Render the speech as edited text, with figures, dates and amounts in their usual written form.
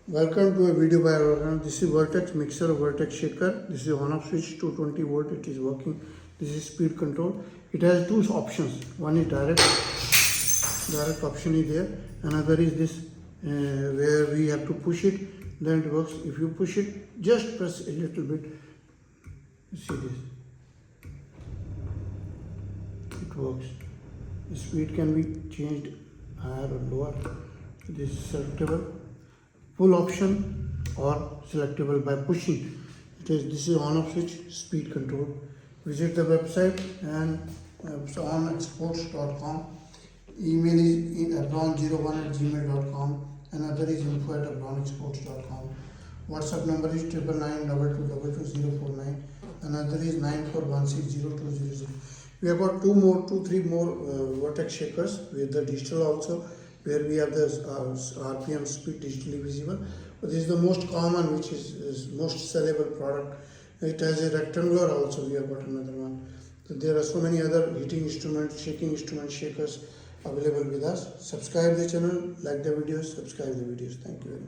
Welcome to a video by Abron. This is Vortex mixer Vortexshaker. This is on off switch 220 volt. It is working. This is speed control. It has two options. One is direct option is there. Another is this where we have to push it. Then it works. If you push it, just press a little bit. You see this. It works. The speed can be changed higher or lower. This is selectable. Full option or selectable by pushing. This is on off switch speed control. Visit the website and abronexports.com. Email is in abron01@gmail.com. Another is info@abronexports.com. WhatsApp number is 99922222049. Another is 94160200. We have got three more Vortex shakers with the digital also, where we have the RPM speed digitally visible. But this is the most common, which is most sellable product. It has a rectangular also. We have got another one. So there are so many other heating instruments, shaking instrument shakers available with us. Subscribe the channel, like the videos, subscribe the videos. Thank you very much.